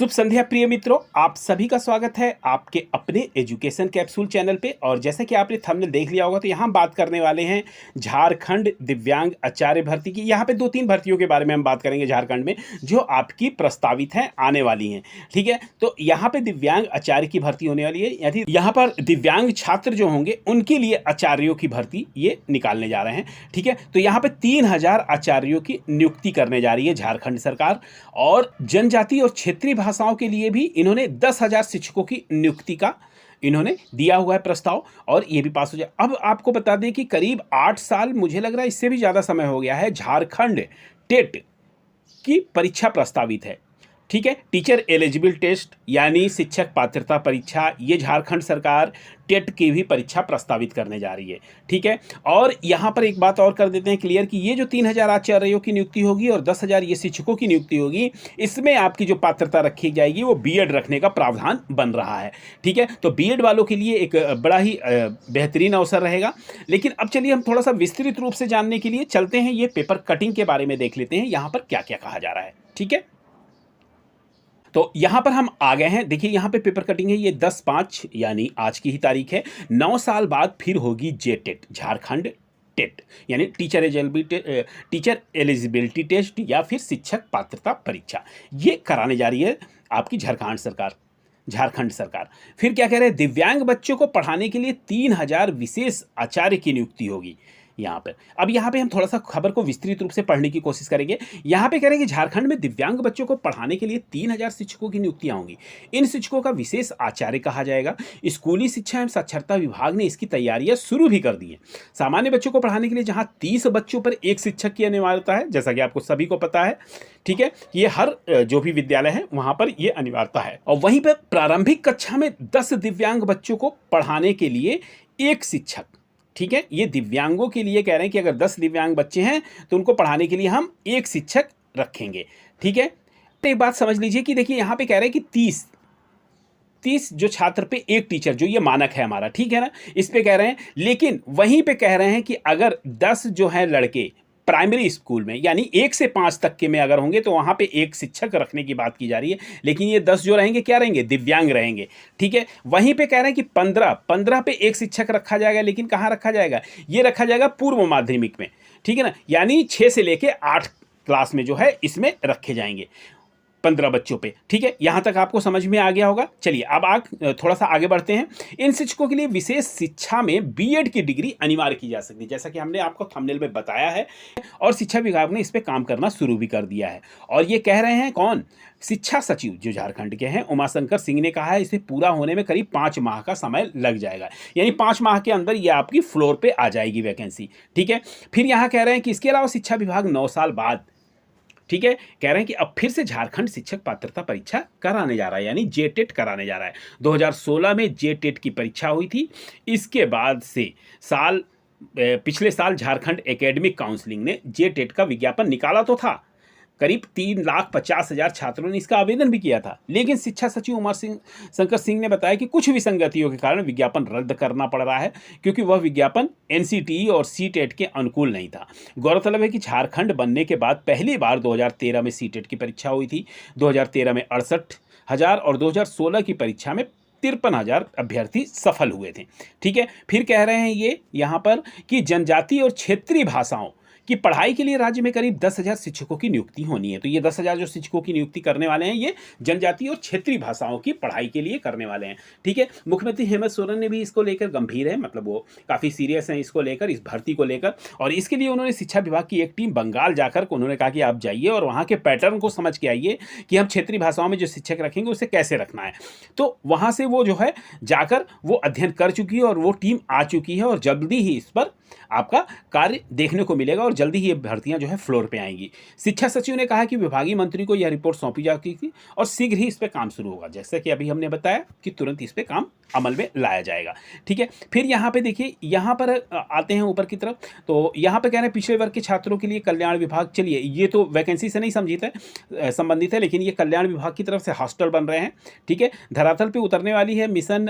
शुभ संध्या प्रिय मित्रों, आप सभी का स्वागत है आपके अपने एजुकेशन कैप्सूल चैनल पे। और जैसे कि आपने थंबनेल देख लिया होगा तो यहाँ हम बात करने वाले हैं झारखंड दिव्यांग आचार्य भर्ती की। यहाँ पे 2-3 भर्तियों के बारे में हम बात करेंगे झारखंड में जो आपकी प्रस्तावित हैं, आने वाली हैं। ठीक है, तो यहाँ पे दिव्यांग आचार्य की भर्ती होने वाली है। यदि यहाँ पर दिव्यांग छात्र जो होंगे उनके लिए आचार्यों की भर्ती ये निकालने जा रहे हैं। ठीक है, तो यहाँ पे 3000 आचार्यों की नियुक्ति करने जा रही है झारखंड सरकार। और जनजाति और क्षेत्रीय भाषाओं के लिए भी इन्होंने 10,000 शिक्षकों की नियुक्ति का इन्होंने दिया हुआ है प्रस्ताव, और ये भी पास हो जाए। अब आपको बता दें कि करीब 8 साल, मुझे लग रहा है इससे भी ज़्यादा समय हो गया है, झारखंड टेट की परीक्षा प्रस्तावित है। ठीक है, टीचर एलिजिबल टेस्ट यानी शिक्षक पात्रता परीक्षा, ये झारखंड सरकार टेट की भी परीक्षा प्रस्तावित करने जा रही है। ठीक है, और यहाँ पर एक बात और कर देते हैं क्लियर कि ये जो 3000 आचार्यों की नियुक्ति होगी और 10,000 ये शिक्षकों की नियुक्ति होगी, इसमें आपकी जो पात्रता रखी जाएगी वो बीएड रखने का प्रावधान बन रहा है। ठीक है, तो बीएड वालों के लिए एक बड़ा ही बेहतरीन अवसर रहेगा। लेकिन अब चलिए हम थोड़ा सा विस्तृत रूप से जानने के लिए चलते हैं, ये पेपर कटिंग के बारे में देख लेते हैं, यहाँ पर क्या क्या कहा जा रहा है। ठीक है, तो यहाँ पर हम आ गए हैं। देखिए यहाँ पे पेपर कटिंग है, ये 10/5 यानी आज की ही तारीख है। 9 साल बाद फिर होगी जेटेट, झारखंड टेट यानी टीचर एलिजिबिलिटी टेस्ट या फिर शिक्षक पात्रता परीक्षा, ये कराने जा रही है आपकी झारखंड सरकार। फिर क्या कह रहे हैं, दिव्यांग बच्चों को पढ़ाने के लिए 3000 विशेष आचार्य की नियुक्ति होगी यहाँ पर। अब यहाँ पे हम थोड़ा सा खबर को विस्तृत रूप से पढ़ने की कोशिश करेंगे। यहाँ पे कह रहे हैं कि झारखंड में दिव्यांग बच्चों को पढ़ाने के लिए 3000 शिक्षकों की नियुक्तियां होंगी। इन शिक्षकों का विशेष आचार्य कहा जाएगा। स्कूली शिक्षा एवं साक्षरता विभाग ने इसकी तैयारियां शुरू भी कर दी है। सामान्य बच्चों को पढ़ाने के लिए जहाँ 30 बच्चों पर एक शिक्षक की अनिवार्यता है, जैसा कि आपको सभी को पता है। ठीक है, ये हर जो भी विद्यालय है वहाँ पर ये अनिवार्यता है। और वहीं पर प्रारंभिक कक्षा में 10 दिव्यांग बच्चों को पढ़ाने के लिए एक शिक्षक। ठीक है, ये दिव्यांगों के लिए कह रहे हैं कि अगर 10 दिव्यांग बच्चे हैं तो उनको पढ़ाने के लिए हम एक शिक्षक रखेंगे। ठीक है, तो एक बात समझ लीजिए कि देखिए यहाँ पे कह रहे हैं कि 30 जो छात्र पे एक टीचर, जो ये मानक है हमारा, ठीक है ना, इस पे कह रहे हैं। लेकिन वहीं पे कह रहे हैं कि अगर 10 जो है लड़के प्राइमरी स्कूल में यानी 1 से 5 तक के में अगर होंगे तो वहाँ पे एक शिक्षक रखने की बात की जा रही है। लेकिन ये 10 जो रहेंगे क्या रहेंगे, दिव्यांग रहेंगे। ठीक है, वहीं पे कह रहे हैं कि 15 पे एक शिक्षक रखा जाएगा। लेकिन कहाँ रखा जाएगा, ये रखा जाएगा पूर्व माध्यमिक में। ठीक है ना, यानी 6 से लेके 8 क्लास में जो है इसमें रखे जाएंगे 15 बच्चों पे। ठीक है, यहाँ तक आपको समझ में आ गया होगा। चलिए अब थोड़ा सा आगे बढ़ते हैं। इन शिक्षकों के लिए विशेष शिक्षा में बीएड की डिग्री अनिवार्य की जा सकती है, जैसा कि हमने आपको थंबनेल में बताया है। और शिक्षा विभाग ने इस पे काम करना शुरू भी कर दिया है। और ये कह रहे हैं कौन, शिक्षा सचिव जो झारखंड के हैं उमाशंकर सिंह ने कहा है इसे पूरा होने में करीब 5 माह का समय लग जाएगा। यानी 5 माह के अंदर ये आपकी फ्लोर पे आ जाएगी वैकेंसी। ठीक है, फिर यहाँ कह रहे हैं कि इसके अलावा शिक्षा विभाग 9 साल बाद, ठीक है, कह रहे हैं कि अब फिर से झारखंड शिक्षक पात्रता परीक्षा कराने जा रहा है, यानी जेटेट कराने जा रहा है। 2016 में जेटेट की परीक्षा हुई थी। इसके बाद से पिछले साल झारखंड एकेडमिक काउंसिलिंग ने जेटेट का विज्ञापन निकाला तो था। करीब 3,50,000 छात्रों ने इसका आवेदन भी किया था। लेकिन शिक्षा सचिव उमाशंकर सिंह ने बताया कि कुछ विसंगतियों के कारण विज्ञापन रद्द करना पड़ रहा है, क्योंकि वह विज्ञापन एनसीटीई और सीटेट के अनुकूल नहीं था। गौरतलब है कि झारखंड बनने के बाद पहली बार 2013 में सीटेट की परीक्षा हुई थी। 2013 में 68,000 और 2016 की परीक्षा में 53,000 अभ्यर्थी सफल हुए थे। ठीक है, फिर कह रहे हैं ये यहाँ पर कि जनजातीय और क्षेत्रीय भाषाओं कि पढ़ाई के लिए राज्य में करीब 10,000 शिक्षकों की नियुक्ति होनी है। तो ये 10,000 जो शिक्षकों की नियुक्ति करने वाले हैं ये जनजातीय और क्षेत्रीय भाषाओं की पढ़ाई के लिए करने वाले हैं। ठीक है, मुख्यमंत्री हेमंत सोरेन ने भी इसको लेकर गंभीर है, मतलब वो काफ़ी सीरियस हैं इसको लेकर, इस भर्ती को लेकर। और इसके लिए उन्होंने शिक्षा विभाग की एक टीम बंगाल जाकर उन्होंने कहा कि आप जाइए और वहाँ के पैटर्न को समझ के आइए कि हम क्षेत्रीय भाषाओं में जो शिक्षक रखेंगे उसे कैसे रखना है। तो वहाँ से वो जो है जाकर वो अध्ययन कर चुकी है और वो टीम आ चुकी है और जल्दी ही इस पर आपका कार्य देखने को मिलेगा और जल्दी ही ये भर्तियां जो है फ्लोर पे आएंगी। शिक्षा सचिव ने कहा कि विभागीय मंत्री को यह रिपोर्ट सौंपी जा चुकी थी और शीघ्र ही इस पे काम शुरू होगा। जैसे कि अभी हमने बताया कि तुरंत इस पे काम अमल में लाया जाएगा। ठीक है, फिर यहाँ पे देखिए, यहाँ पर आते हैं ऊपर की तरफ। तो यहाँ पे कह रहे हैं पिछड़े वर्ग के छात्रों के लिए कल्याण विभाग, चलिए ये तो वैकेंसी से नहीं संबंधित है, लेकिन ये कल्याण विभाग की तरफ से हॉस्टल बन रहे हैं। ठीक है, धरातल पे उतरने वाली है मिशन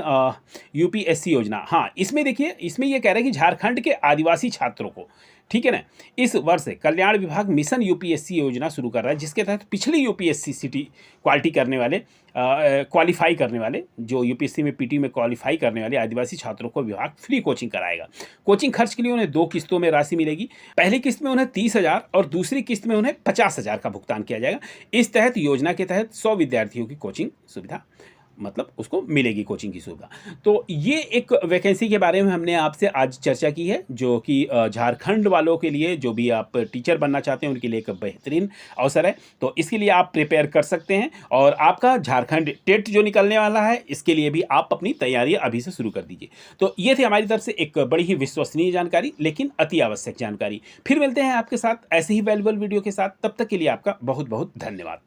यूपीएससी योजना। हाँ, इसमें देखिए, इसमें ये कह रहे हैं कि झारखंड के आदिवासी छात्रों को, ठीक है ना। इस वर्ष कल्याण विभाग मिशन यूपीएससी योजना शुरू कर रहा है, जिसके तहत पिछले यूपीएससी सिटी क्वालिटी करने वाले क्वालिफाई करने वाले, जो यूपीएससी में पीटी में क्वालिफाई करने वाले आदिवासी छात्रों को विभाग फ्री कोचिंग कराएगा। कोचिंग खर्च के लिए उन्हें 2 किस्तों में राशि मिलेगी। पहली किस्त में उन्हें 30,000 और दूसरी किस्त में उन्हें 50,000 का भुगतान किया जाएगा। इस तहत योजना के तहत 100 विद्यार्थियों की कोचिंग सुविधा, मतलब उसको मिलेगी कोचिंग की सुविधा। तो ये एक वैकेंसी के बारे में हमने आपसे आज चर्चा की है, जो कि झारखंड वालों के लिए, जो भी आप टीचर बनना चाहते हैं उनके लिए एक बेहतरीन अवसर है। तो इसके लिए आप प्रिपेयर कर सकते हैं, और आपका झारखंड टेट जो निकलने वाला है, इसके लिए भी आप अपनी तैयारी अभी से शुरू कर दीजिए। तो ये थी हमारी तरफ से एक बड़ी ही विश्वसनीय जानकारी, लेकिन अति आवश्यक जानकारी। फिर मिलते हैं आपके साथ ऐसे ही वैल्यूएबल वीडियो के साथ। तब तक के लिए आपका बहुत बहुत धन्यवाद।